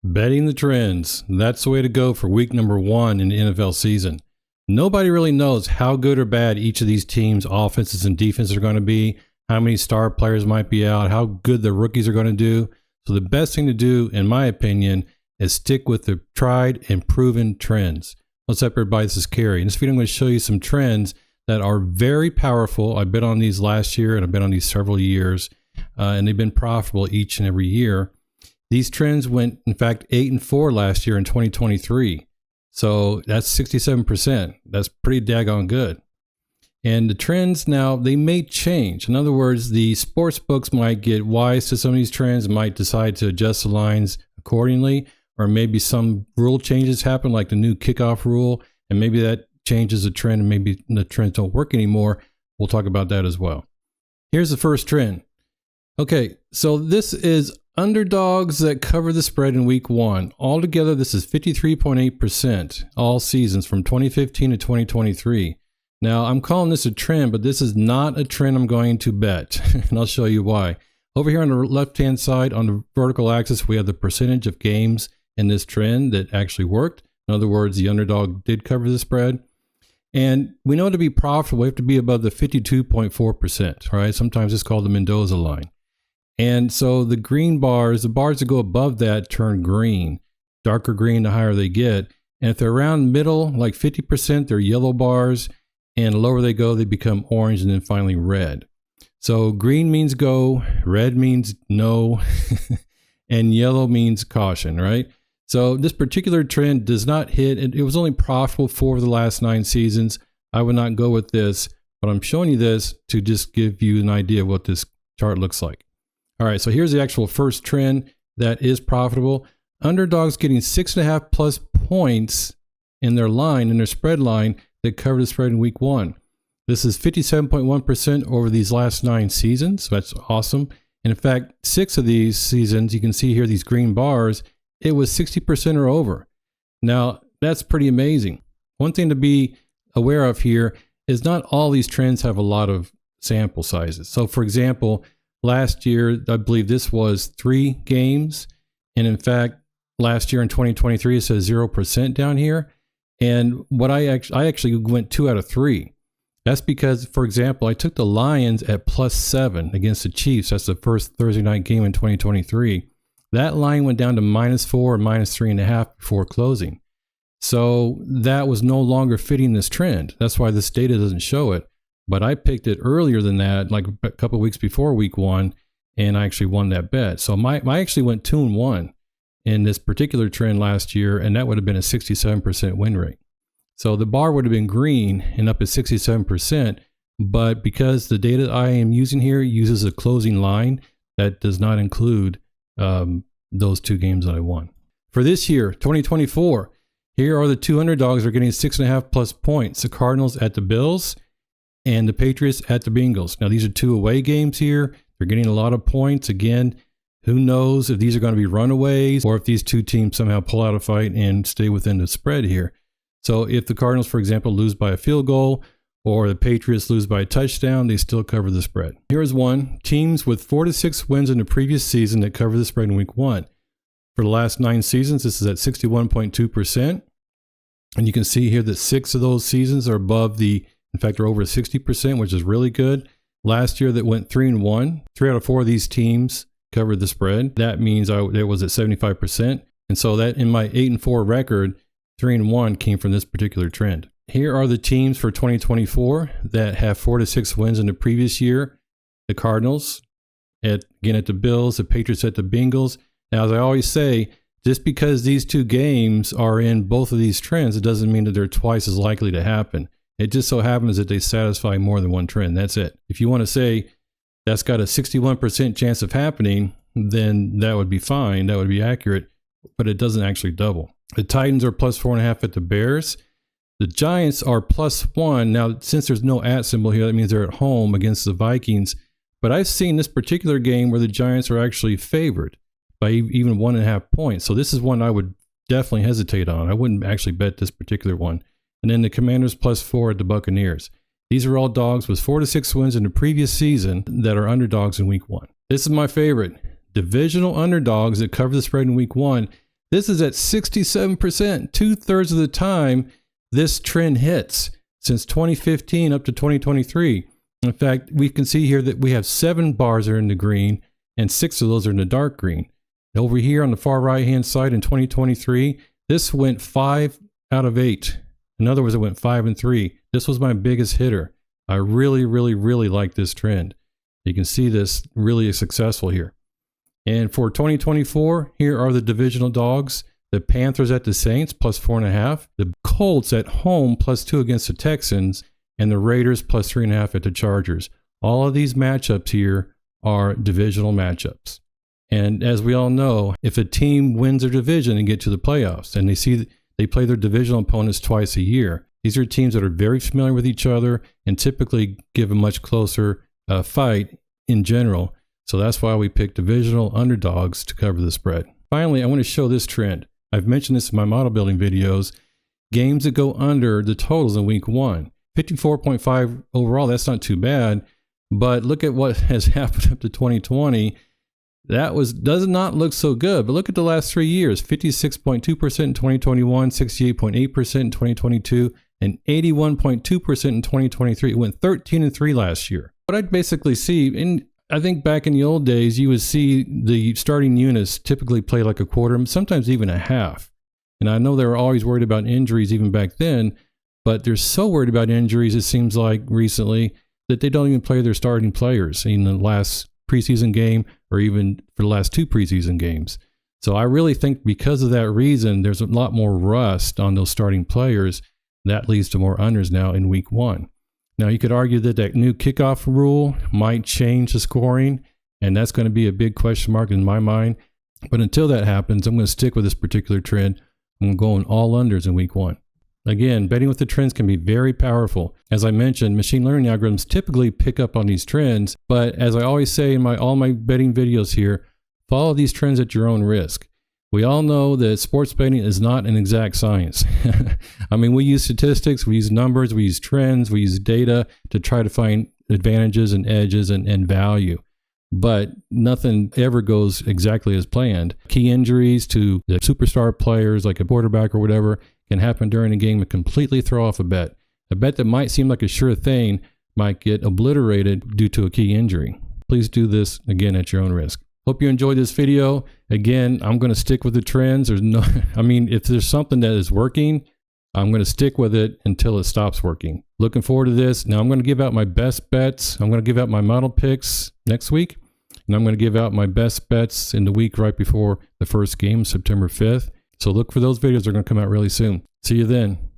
Betting the trends. That's the way to go for week number 1 in the NFL season. Nobody really knows how good or bad each of these teams' offenses and defenses are going to be, how many star players might be out, how good the rookies are going to do. So the best thing to do, in my opinion, is stick with the tried and proven trends. What's up, everybody? This is Kerry. In this video, I'm going to show you some trends that are very powerful. I bet on these last year, and I've been on these several years, and they've been profitable each and every year. These trends went, in fact, 8-4 last year in 2023. So that's 67%. That's pretty daggone good. And the trends now, they may change. In other words, the sports books might get wise to some of these trends, might decide to adjust the lines accordingly, or maybe some rule changes happen, like the new kickoff rule, and maybe that changes the trend, and maybe the trends don't work anymore. We'll talk about that as well. Here's the first trend. Okay, so this is underdogs that cover the spread in week 1. Altogether, this is 53.8% all seasons from 2015 to 2023. Now, I'm calling this a trend, but this is not a trend I'm going to bet, and I'll show you why. Over here on the left-hand side, on the vertical axis, we have the percentage of games in this trend that actually worked. In other words, the underdog did cover the spread. And we know to be profitable, we have to be above the 52.4%, right? Sometimes it's called the Mendoza line. And so the green bars, the bars that go above that turn green. Darker green, the higher they get. And if they're around middle, like 50%, they're yellow bars. And the lower they go, they become orange and then finally red. So green means go, red means no, and yellow means caution, right? So this particular trend does not hit. It was only profitable for the last 9 seasons. I would not go with this, but I'm showing you this to just give you an idea of what this chart looks like. All right, so here's the actual first trend that is profitable. Underdogs getting 6.5 plus points in their line, in their spread line, that covered the spread in week 1. This is 57.1% over these last 9 seasons. So that's awesome. And in fact, 6 of these seasons, you can see here these green bars, it was 60% or over. Now, that's pretty amazing. One thing to be aware of here is not all these trends have a lot of sample sizes. So for example, last year, I believe this was 3 games. And in fact, last year in 2023, it says 0% down here. And what I actually went 2 out of 3. That's because, for example, I took the Lions at +7 against the Chiefs. That's the first Thursday night game in 2023. That line went down to -4 and -3.5 before closing. So that was no longer fitting this trend. That's why this data doesn't show it. But I picked it earlier than that, like a couple of weeks before week 1, and I actually won that bet. So I actually went 2-1 in this particular trend last year, and that would have been a 67% win rate. So the bar would have been green and up at 67%, but because the data I am using here uses a closing line, that does not include those 2 games that I won. For this year, 2024, here are the 2 underdogs that are getting 6.5 plus points. The Cardinals at the Bills and the Patriots at the Bengals. Now, these are 2 away games here. They're getting a lot of points. Again, who knows if these are going to be runaways or if these 2 teams somehow pull out a fight and stay within the spread here. So if the Cardinals, for example, lose by a field goal or the Patriots lose by a touchdown, they still cover the spread. Here's one. Teams with 4 to 6 wins in the previous season that cover the spread in week 1. For the last 9 seasons, this is at 61.2%. And you can see here that 6 of those seasons are above the, in fact, they're over 60%, which is really good. Last year that went 3-1. 3 out of 4 of these teams covered the spread. That means it was at 75%. And so that in my 8-4 record, 3-1 came from this particular trend. Here are the teams for 2024 that have 4 to 6 wins in the previous year. The Cardinals, again at the Bills, the Patriots at the Bengals. Now, as I always say, just because these 2 games are in both of these trends, it doesn't mean that they're twice as likely to happen. It just so happens that they satisfy more than one trend. That's it. If you want to say that's got a 61% chance of happening, then that would be fine. That would be accurate, but it doesn't actually double. The Titans are +4.5 at the Bears. The Giants are +1. Now, since there's no @ symbol here, that means they're at home against the Vikings. But I've seen this particular game where the Giants are actually favored by even 1.5 points. So this is one I would definitely hesitate on. I wouldn't actually bet this particular one. And then the Commanders +4 at the Buccaneers. These are all dogs with 4 to 6 wins in the previous season that are underdogs in week 1. This is my favorite. Divisional underdogs that cover the spread in week 1. This is at 67%. 2/3 of the time, this trend hits since 2015 up to 2023. In fact, we can see here that we have 7 bars are in the green and 6 of those are in the dark green. Over here on the far right-hand side in 2023, this went 5 out of 8. In other words, it went 5 and 3. This was my biggest hitter. I really, really, really like this trend. You can see this really is successful here. And for 2024, here are the divisional dogs. The Panthers at the Saints, plus 4.5. The Colts at home, plus 2 against the Texans. And the Raiders, plus 3.5 at the Chargers. All of these matchups here are divisional matchups. And as we all know, if a team wins their division and get to the playoffs, and they play their divisional opponents twice a year, these are teams that are very familiar with each other and typically give a much closer fight in general. So that's why we picked divisional underdogs to cover the spread. Finally, I want to show this trend. I've mentioned this in my model building videos. Games that go under the totals in week 1. 54.5 overall, that's not too bad. But look at what has happened up to 2020. That does not look so good. But look at the last 3 years. 56.2% in 2021, 68.8% in 2022, and 81.2% in 2023. It went 13 and 3 last year. What I'd basically see, I think back in the old days, you would see the starting units typically play like a quarter, sometimes even a half. And I know they were always worried about injuries even back then, but they're so worried about injuries, it seems like recently, that they don't even play their starting players in the last preseason game or even for the last 2 preseason games. So I really think because of that reason, there's a lot more rust on those starting players. That leads to more unders now in week 1. Now, you could argue that that new kickoff rule might change the scoring, and that's going to be a big question mark in my mind. But until that happens, I'm going to stick with this particular trend. I'm going all unders in week 1. Again, betting with the trends can be very powerful. As I mentioned, machine learning algorithms typically pick up on these trends, but as I always say in all my betting videos here, follow these trends at your own risk. We all know that sports betting is not an exact science. I mean, we use statistics, we use numbers, we use trends, we use data to try to find advantages and edges and value. But nothing ever goes exactly as planned. Key injuries to the superstar players like a quarterback or whatever can happen during a game and completely throw off a bet. A bet that might seem like a sure thing might get obliterated due to a key injury. Please do this, again, at your own risk. Hope you enjoyed this video. Again, I'm going to stick with the trends. If there's something that is working, I'm going to stick with it until it stops working. Looking forward to this. Now I'm going to give out my best bets. I'm going to give out my model picks next week. And I'm going to give out my best bets in the week right before the first game, September 5th. So look for those videos. They're going to come out really soon. See you then.